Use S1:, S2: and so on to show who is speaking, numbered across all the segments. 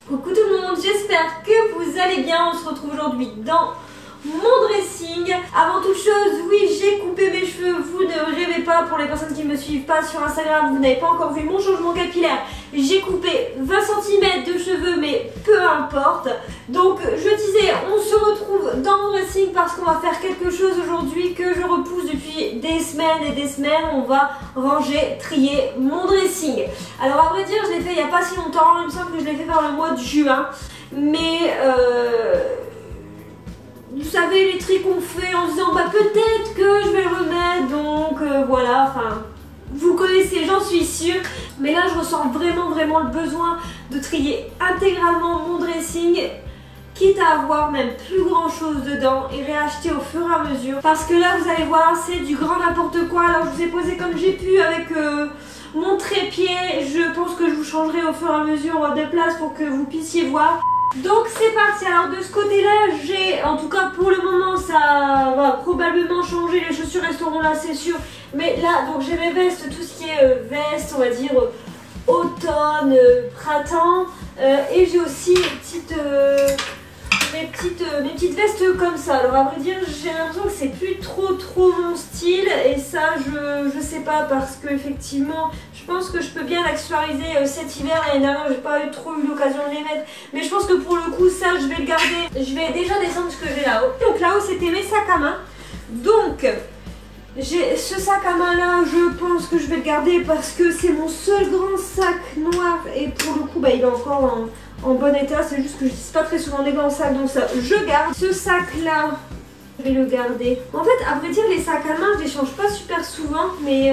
S1: Coucou tout le monde, j'espère que vous allez bien. On se retrouve aujourd'hui dans mon dressing. Avant toute chose, oui, j'ai coupé mes cheveux. Vous ne rêvez pas, pour les personnes qui ne me suivent pas sur Instagram, vous n'avez pas encore vu mon changement capillaire. J'ai coupé 20 cm de cheveux, mais peu importe. Donc je disais, on se retrouve dans mon dressing parce qu'on va faire quelque chose aujourd'hui que je repousse depuis des semaines et des semaines. On va ranger, trier mon dressing. Alors à vrai dire, je l'ai fait il n'y a pas si longtemps. Il me semble que je l'ai fait vers le mois de juin. Mais vous savez, les tri qu'on fait en se disant bah peut-être que je vais le remettre, donc voilà, enfin vous connaissez, j'en suis sûre. Mais là je ressens vraiment le besoin de trier intégralement mon dressing, quitte à avoir même plus grand chose dedans et réacheter au fur et à mesure. Parce que là vous allez voir, c'est du grand n'importe quoi. Alors je vous ai posé comme j'ai pu avec mon trépied. Je pense que je vous changerai au fur et à mesure de place pour que vous puissiez voir. Donc c'est parti. Alors de ce côté là j'ai, en tout cas pour le moment ça va probablement changer, les chaussures resteront là c'est sûr. Mais là donc j'ai mes vestes, tout ce qui est veste on va dire automne, printemps, et j'ai aussi mes petites vestes comme ça. Alors à vrai dire j'ai l'impression que c'est plus trop mon style, et ça je sais pas, parce que effectivement je pense que je peux bien l'accessoiriser cet hiver. L'année dernière j'ai pas trop eu l'occasion de les mettre, mais je pense que pour le coup ça je vais le garder. Je vais déjà descendre ce que j'ai là-haut. Donc là-haut c'était mes sacs à main, donc j'ai ce sac à main là, je pense que je vais le garder parce que c'est mon seul grand sac noir, et pour le coup bah, il est encore en bon état. C'est juste que je dis pas très souvent des grands sacs, donc ça je garde. Ce sac là je vais le garder. En fait à vrai dire les sacs à main je les change pas super souvent, mais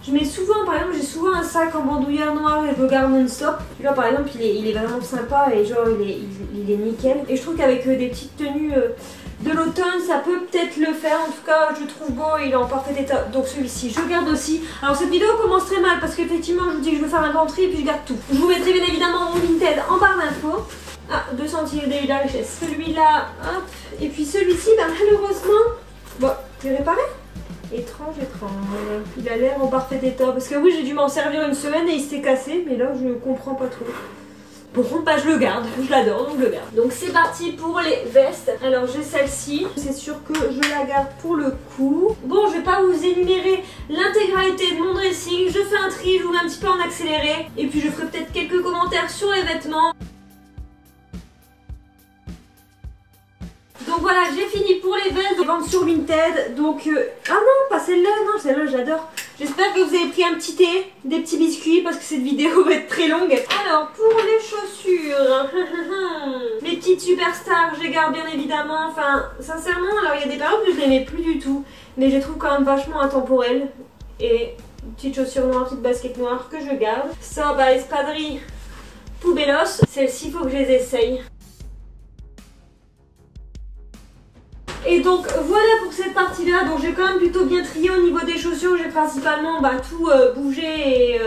S1: je mets souvent, par exemple j'ai souvent un sac en bandoulière noire et je le garde non-stop. Là par exemple il est vraiment sympa et genre il est nickel. Et je trouve qu'avec des petites tenues de l'automne ça peut peut-être le faire. En tout cas je le trouve beau et il est en parfait état. Donc celui-ci je garde aussi. Alors cette vidéo commence très mal parce qu'effectivement je vous dis que je veux faire un grand tri et puis je garde tout. Je vous mettrai bien évidemment mon Vinted en barre d'infos. Ah, 2 centimes de la richesse. Celui-là, hop. Et puis celui-ci, bah malheureusement, bon, il est réparé. Étrange. Il a l'air en parfait état. Parce que oui, j'ai dû m'en servir une semaine et il s'est cassé. Mais là, je comprends pas trop. Bon, bah je le garde. Je l'adore, donc je le garde. Donc c'est parti pour les vestes. Alors j'ai celle-ci. C'est sûr que je la garde pour le coup. Bon, je vais pas vous énumérer l'intégralité de mon dressing. Je fais un tri, je vous mets un petit peu en accéléré. Et puis je ferai peut-être quelques commentaires sur les vêtements. Donc voilà, j'ai fini pour les vestes de vente sur Vinted. Donc, ah non, pas celle-là, non, celle-là j'adore. J'espère que vous avez pris un petit thé, des petits biscuits, parce que cette vidéo va être très longue. Alors, pour les chaussures, les petites superstars, je les garde bien évidemment. Enfin, sincèrement, alors il y a des périodes où je les mets plus du tout, mais je les trouve quand même vachement intemporelles. Et petites chaussures noires, petites baskets noires que je garde. Ça, bah, espadrilles Poubellos. Celles-ci, il faut que je les essaye. Et donc voilà pour cette partie là. Donc j'ai quand même plutôt bien trié au niveau des chaussures. J'ai principalement tout bougé et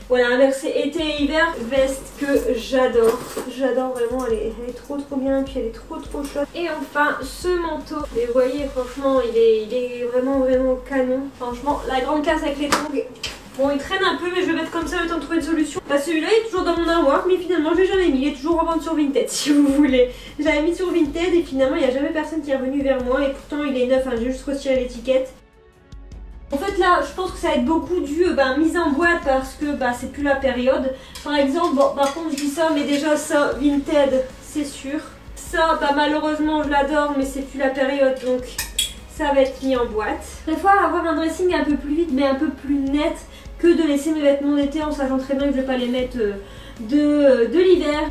S1: voilà, inversé été et hiver. Veste que j'adore. J'adore vraiment, elle est trop bien, puis elle est trop chaude. Et enfin ce manteau, et vous voyez franchement il est vraiment canon. Franchement la grande classe avec les tongs. Bon, il traîne un peu, mais je vais mettre comme ça le temps de trouver une solution. Bah celui-là il est toujours dans mon armoire, mais finalement je l'ai jamais mis. Il est toujours en vente sur Vinted si vous voulez. Je l'avais mis sur Vinted et finalement il n'y a jamais personne qui est revenu vers moi. Et pourtant il est neuf, hein, j'ai juste retiré l'étiquette. En fait là je pense que ça va être beaucoup dû mise en boîte parce que c'est plus la période. Par exemple, bon par contre je dis ça, mais déjà ça Vinted c'est sûr. Ça malheureusement je l'adore, mais c'est plus la période, donc ça va être mis en boîte. Des fois avoir un dressing un peu plus vite mais un peu plus net que de laisser mes vêtements d'été en sachant très bien que je vais pas les mettre de l'hiver.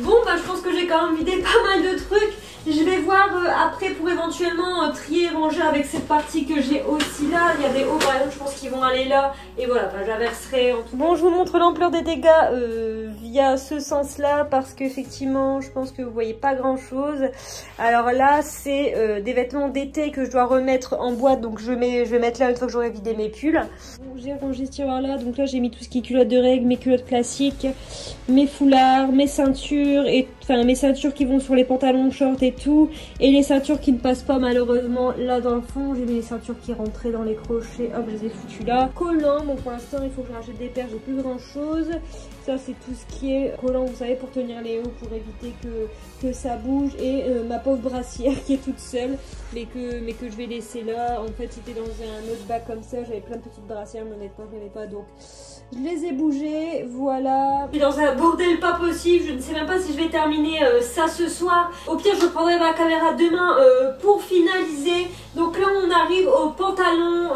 S1: Bon je pense que j'ai quand même vidé pas mal de trucs. Je vais voir après pour éventuellement trier et ranger avec cette partie que j'ai aussi là. Il y a des hauts par exemple, je pense qu'ils vont aller là. Et voilà, j'inverserai en tout. Bon, je vous montre l'ampleur des dégâts via ce sens-là parce qu'effectivement je pense que vous voyez pas grand chose. Alors là c'est des vêtements d'été que je dois remettre en boîte, donc je vais mettre là une fois que j'aurai vidé mes pulls. Bon, j'ai rangé ce tiroir là, donc là j'ai mis tout ce qui est culottes de règles, mes culottes classiques, mes foulards, mes ceintures, et enfin mes ceintures qui vont sur les pantalons, shorts et tout, et les ceintures qui ne passent pas malheureusement là dans le fond. J'ai mis les ceintures qui rentraient dans les crochets, hop je les ai foutues là. Collants, bon pour l'instant il faut que je rachète des paires, j'ai plus grand chose. Ça c'est tout ce qui est collant, vous savez, pour tenir les hauts, pour éviter que ça bouge. Et ma pauvre brassière qui est toute seule, mais que je vais laisser là. En fait c'était dans un autre bac comme ça, j'avais plein de petites brassières, mais honnêtement je n'aimais pas, donc je les ai bougées, voilà. Je suis dans un bordel pas possible, je ne sais même pas si je vais terminer ça ce soir. Au pire je prendrai ma caméra demain pour finaliser. Donc là on arrive au pantalon,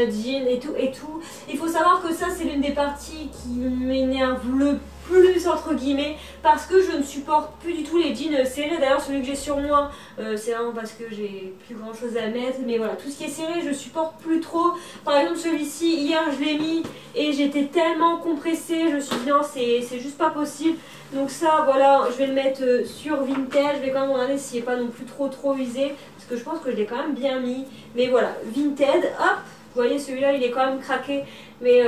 S1: jean et tout. Il faut savoir que ça c'est l'une des parties qui m'énerve le plus entre guillemets, parce que je ne supporte plus du tout les jeans serrés. D'ailleurs celui que j'ai sur moi c'est vraiment parce que j'ai plus grand chose à mettre, mais voilà, tout ce qui est serré je supporte plus trop. Par exemple celui-ci, hier je l'ai mis et j'étais tellement compressée, je me suis dit non c'est juste pas possible. Donc ça voilà, je vais le mettre sur Vinted. Je vais quand même regarder s'il n'est pas non plus trop usé, parce que je pense que je l'ai quand même bien mis. Mais voilà, Vinted, hop. Vous voyez celui-là il est quand même craqué, mais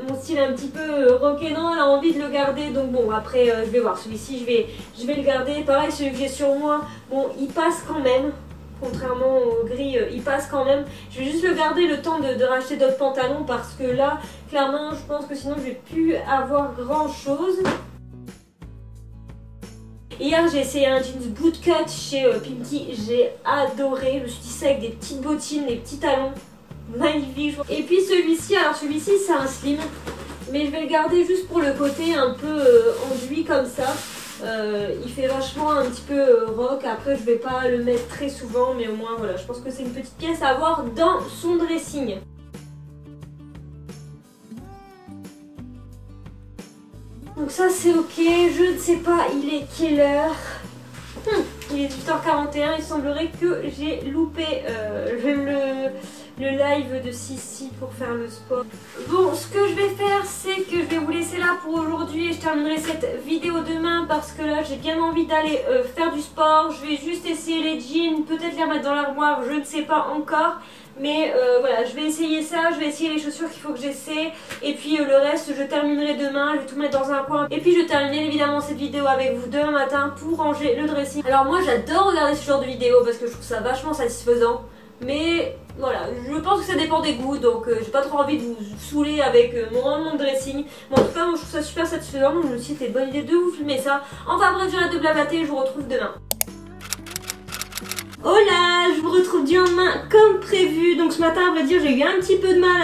S1: mon style est un petit peu rock'n'roll, a envie de le garder, donc bon après je vais voir. Celui-ci je vais le garder. Pareil celui que j'ai sur moi, bon il passe quand même, contrairement au gris, il passe quand même. Je vais juste le garder le temps de racheter d'autres pantalons, parce que là clairement je pense que sinon je vais plus avoir grand chose. Hier j'ai essayé un jeans bootcut chez Pimkie, j'ai adoré. Je me suis dit ça avec des petites bottines, des petits talons. Magnifique. Et puis celui-ci, alors celui-ci c'est un slim, mais je vais le garder juste pour le côté un peu enduit comme ça. Il fait vachement un petit peu rock. Après je vais pas le mettre très souvent, mais au moins voilà, je pense que c'est une petite pièce à avoir dans son dressing. Donc ça c'est ok, je ne sais pas il est quelle heure. Il est 18h41, il semblerait que j'ai loupé le live de Sissi pour faire le sport. Bon, ce que je vais faire, c'est que je vais vous laisser là pour aujourd'hui et je terminerai cette vidéo demain, parce que là j'ai bien envie d'aller faire du sport. Je vais juste essayer les jeans, peut-être les remettre dans l'armoire, je ne sais pas encore. Mais voilà, je vais essayer ça, je vais essayer les chaussures qu'il faut que j'essaie. Et puis le reste, je terminerai demain, je vais tout mettre dans un coin. Et puis je terminerai évidemment cette vidéo avec vous demain matin pour ranger le dressing. Alors moi j'adore regarder ce genre de vidéo parce que je trouve ça vachement satisfaisant. Mais voilà, je pense que ça dépend des goûts, donc j'ai pas trop envie de vous saouler avec mon rangement de dressing. Mais en tout cas, moi je trouve ça super satisfaisant, donc je me suis dit c'était une bonne idée de vous filmer ça. Enfin bref, j'arrête de blablater, je vous retrouve demain. Hola, je vous retrouve du lendemain comme prévu. Donc ce matin, à vrai dire, j'ai eu un petit peu de mal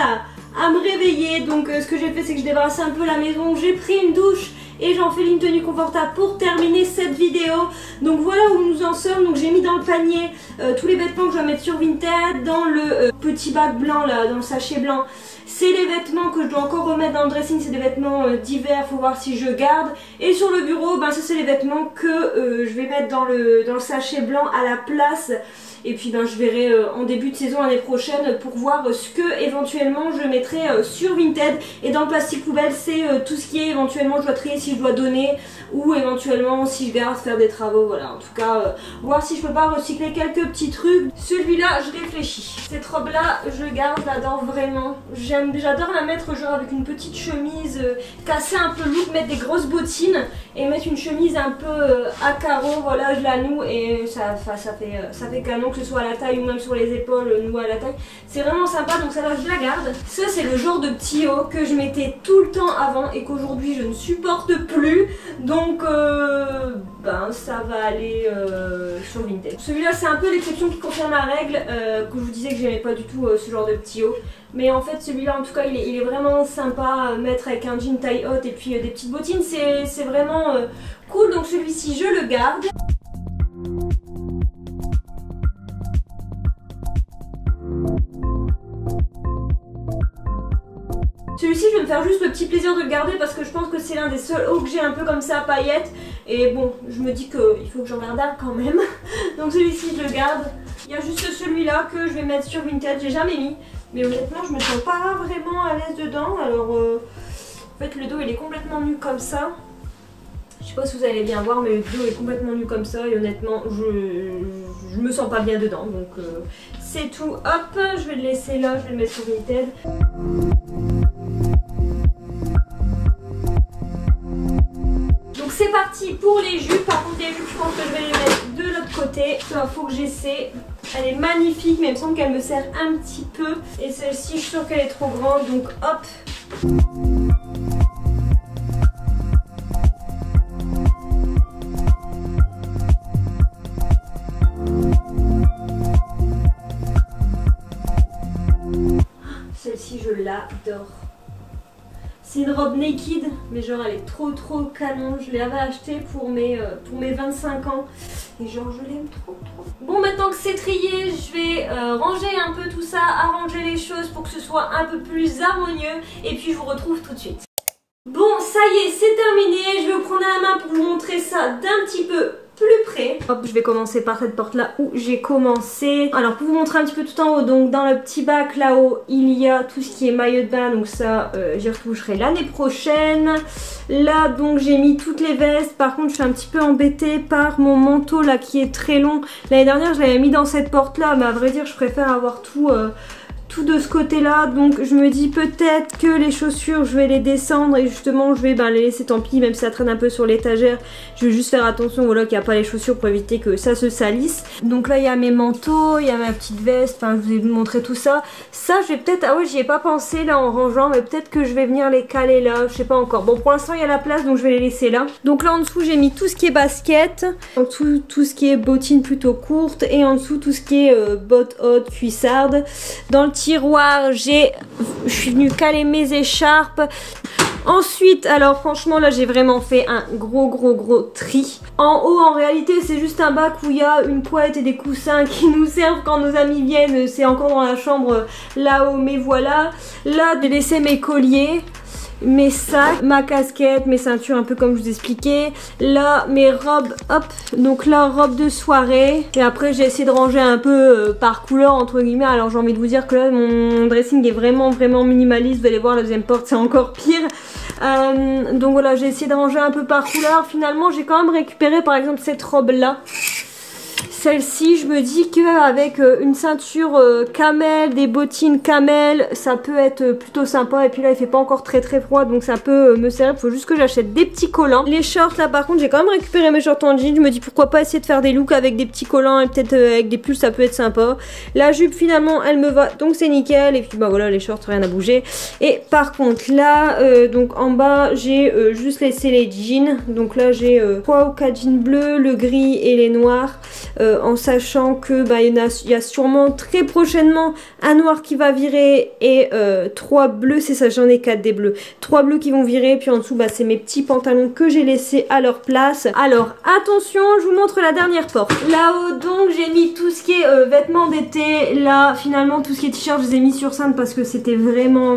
S1: à me réveiller. Donc ce que j'ai fait, c'est que je débarrassais un peu la maison. J'ai pris une douche et j'en fais une tenue confortable pour terminer cette vidéo. Donc voilà où nous en sommes. Donc j'ai mis dans le panier tous les vêtements que je vais mettre sur Vinted. Dans le petit bac blanc là, dans le sachet blanc, c'est les vêtements que je dois encore remettre dans le dressing. C'est des vêtements d'hiver, faut voir si je garde. Et sur le bureau, ben ça c'est les vêtements que je vais mettre dans le sachet blanc à la place. Et puis ben, je verrai en début de saison l'année prochaine pour voir ce que éventuellement je mettrai sur Vinted. Et dans le plastique poubelle, c'est tout ce qui est éventuellement je dois trier si je dois donner, ou éventuellement si je garde faire des travaux. Voilà, en tout cas voir si je peux pas recycler quelques petits trucs. Celui-là je réfléchis. Cette robe là je garde, j'adore vraiment. J'adore la mettre genre avec une petite chemise casser un peu look, mettre des grosses bottines et mettre une chemise un peu à carreaux. Voilà, je la noue et ça fait canon, que ce soit à la taille ou même sur les épaules, nouée à la taille. C'est vraiment sympa, donc ça là je la garde. Ça c'est le genre de petit haut que je mettais tout le temps avant et qu'aujourd'hui je ne supporte plus. Donc ben ça va aller sur Vinted. Celui-là c'est un peu l'exception qui confirme la règle, que je vous disais que j'aimais pas du tout ce genre de petit haut. Mais en fait celui-là en tout cas il est vraiment sympa à mettre avec un jean taille haute et puis des petites bottines. C'est vraiment cool, donc celui-ci je le garde. Celui-ci je vais me faire juste le petit plaisir de le garder parce que je pense que c'est l'un des seuls hauts que j'ai un peu comme ça à paillettes. Et bon, je me dis qu'il faut que j'en garde un quand même. Donc celui-ci je le garde. Il y a juste celui-là que je vais mettre sur Vinted, j'ai jamais mis. Mais honnêtement je me sens pas vraiment à l'aise dedans. Alors en fait le dos il est complètement nu comme ça. Je sais pas si vous allez bien voir, mais le dos est complètement nu comme ça et honnêtement je me sens pas bien dedans, donc c'est tout. Hop, je vais le laisser là, je vais le mettre sur Vinted. Donc c'est parti pour les jupes. Par contre les jupes, je pense que je vais les mettre de l'autre côté. Il faut que j'essaie. Elle est magnifique, mais il me semble qu'elle me sert un petit peu. Et celle-ci, je suis sûre qu'elle est trop grande, donc hop. Celle-ci, je l'adore. C'est une robe naked, mais genre elle est trop canon. Je l'avais achetée pour mes 25 ans. Et genre je l'aime trop. Bon, maintenant que c'est trié, je vais ranger un peu tout ça, arranger les choses pour que ce soit un peu plus harmonieux. Et puis je vous retrouve tout de suite. Bon, ça y est, c'est terminé. Je vais vous prendre à la main pour vous montrer ça d'un petit peu plus près. Hop, je vais commencer par cette porte là où j'ai commencé. Alors pour vous montrer un petit peu tout en haut, donc dans le petit bac là-haut il y a tout ce qui est maillot de bain, donc ça j'y retoucherai l'année prochaine. Là donc j'ai mis toutes les vestes. Par contre je suis un petit peu embêtée par mon manteau là qui est très long. L'année dernière je l'avais mis dans cette porte là, mais à vrai dire je préfère avoir tout de ce côté là, donc je me dis peut-être que les chaussures je vais les descendre et justement je vais les laisser, tant pis, même si ça traîne un peu sur l'étagère, je vais juste faire attention voilà qu'il n'y a pas les chaussures pour éviter que ça se salisse. Donc là il y a mes manteaux, il y a ma petite veste, enfin je vous ai montré tout ça. Ça je vais peut-être, ah ouais j'y ai pas pensé là en rangeant, mais peut-être que je vais venir les caler là, je sais pas encore. Bon pour l'instant il y a la place donc je vais les laisser là. Donc là en dessous j'ai mis tout ce qui est basket, en dessous tout ce qui est bottines plutôt courtes et en dessous tout ce qui est bottes hautes, cuissardes. Dans le tiroir, je suis venue caler mes écharpes. Ensuite, alors franchement là j'ai vraiment fait un gros tri. En haut en réalité c'est juste un bac où il y a une couette et des coussins qui nous servent quand nos amis viennent. C'est encore dans la chambre là-haut, mais voilà. Là j'ai laissé mes colliers, mes sacs, ma casquette, mes ceintures un peu comme je vous expliquais. Là mes robes, hop, donc là robe de soirée. Et après j'ai essayé de ranger un peu par couleur entre guillemets. Alors j'ai envie de vous dire que là mon dressing est vraiment minimaliste. Vous allez voir la deuxième porte c'est encore pire. Donc voilà, j'ai essayé de ranger un peu par couleur. Finalement j'ai quand même récupéré par exemple cette robe là. Celle-ci, je me dis qu'avec une ceinture camel, des bottines camel, ça peut être plutôt sympa. Et puis là, il fait pas encore très froid, donc ça peut me servir. Il faut juste que j'achète des petits collants. Les shorts, là, par contre, j'ai quand même récupéré mes shorts en jean. Je me dis pourquoi pas essayer de faire des looks avec des petits collants et peut-être avec des pulls, ça peut être sympa. La jupe, finalement, elle me va, donc c'est nickel. Et puis, bah voilà, les shorts, rien à bouger. Et par contre, là, donc en bas, j'ai juste laissé les jeans. Donc là, j'ai 3 ou 4 jeans bleus, le gris et les noirs. En sachant que il y a sûrement très prochainement un noir qui va virer et 3 bleus, c'est ça, j'en ai 4 des bleus, 3 bleus qui vont virer, puis en dessous c'est mes petits pantalons que j'ai laissés à leur place. Alors attention, je vous montre la dernière porte. Là-haut donc j'ai mis tout ce qui est vêtements d'été. Là finalement tout ce qui est t-shirt je les ai mis sur cintre parce que c'était vraiment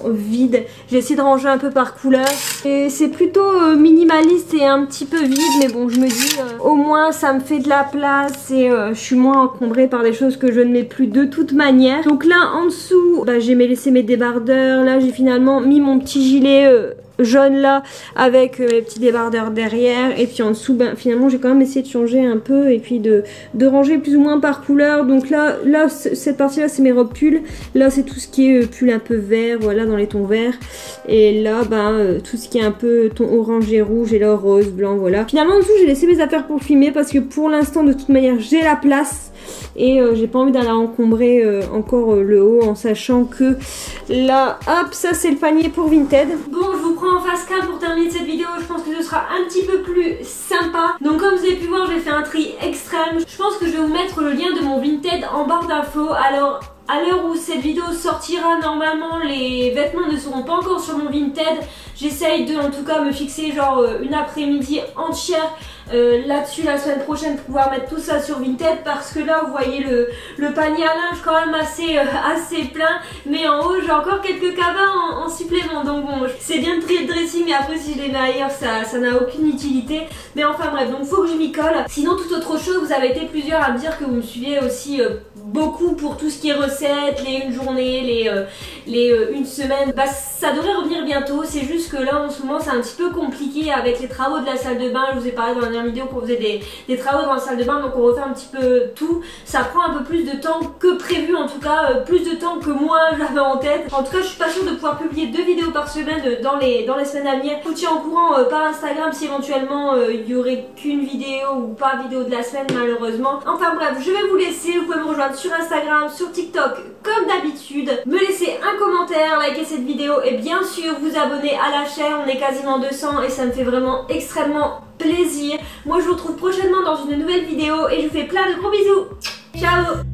S1: vide. J'ai essayé de ranger un peu par couleur et c'est plutôt minimaliste et un petit peu vide, mais bon je me dis au moins ça me fait de la place et je suis moins encombrée par des choses que je ne mets plus de toute manière. Donc là en dessous j'ai laissé mes débardeurs. Là j'ai finalement mis mon petit gilet jaune là avec mes petits débardeurs derrière, et puis en dessous finalement j'ai quand même essayé de changer un peu et puis de ranger plus ou moins par couleur. Donc là cette partie là c'est mes robes pulls, là c'est tout ce qui est pull un peu vert, voilà, dans les tons verts, et là tout ce qui est un peu ton orange et rouge, et là rose, blanc, voilà. Finalement en dessous j'ai laissé mes affaires pour filmer parce que pour l'instant de toute manière j'ai la place et j'ai pas envie d'aller encombrer encore le haut, en sachant que là hop, ça c'est le panier pour Vinted. Bon, je vous prends en face cam pour terminer cette vidéo. Je pense que ce sera un petit peu plus sympa. Donc comme vous avez pu voir, j'ai fait un tri extrême. Je pense que je vais vous mettre le lien de mon Vinted en barre d'infos. Alors à l'heure où cette vidéo sortira, normalement les vêtements ne seront pas encore sur mon Vinted. J'essaye de en tout cas me fixer genre une après-midi entière là-dessus la semaine prochaine pour pouvoir mettre tout ça sur Vinted, parce que là vous voyez le panier à linge quand même assez plein, mais en haut j'ai encore quelques cabas en supplément, donc bon c'est bien de trier le dressing, mais après si je les mets ailleurs ça n'a aucune utilité, mais enfin bref, donc faut que je m'y colle. Sinon toute autre chose, vous avez été plusieurs à me dire que vous me suivez aussi beaucoup pour tout ce qui est recettes, les une journée, les une semaine, bah ça devrait revenir bientôt, c'est juste que là en ce moment c'est un petit peu compliqué avec les travaux de la salle de bain. Je vous ai parlé dans la dernière vidéo qu'on faisait des travaux dans la salle de bain, donc on refait un petit peu tout, ça prend un peu plus de temps que prévu, en tout cas plus de temps que moi j'avais en tête. En tout cas je suis pas sûre de pouvoir publier 2 vidéos par semaine dans les semaines à venir. Je vous tiens au courant par Instagram si éventuellement il y aurait qu'une vidéo ou pas vidéo de la semaine malheureusement. Enfin bref, je vais vous laisser, vous pouvez me rejoindre sur Instagram, sur TikTok comme d'habitude, me laisser un commentaire, liker cette vidéo et bien sûr vous abonner à la chaîne. On est quasiment 200 et ça me fait vraiment extrêmement plaisir. Moi je vous retrouve prochainement dans une nouvelle vidéo et je vous fais plein de gros bisous. Ciao.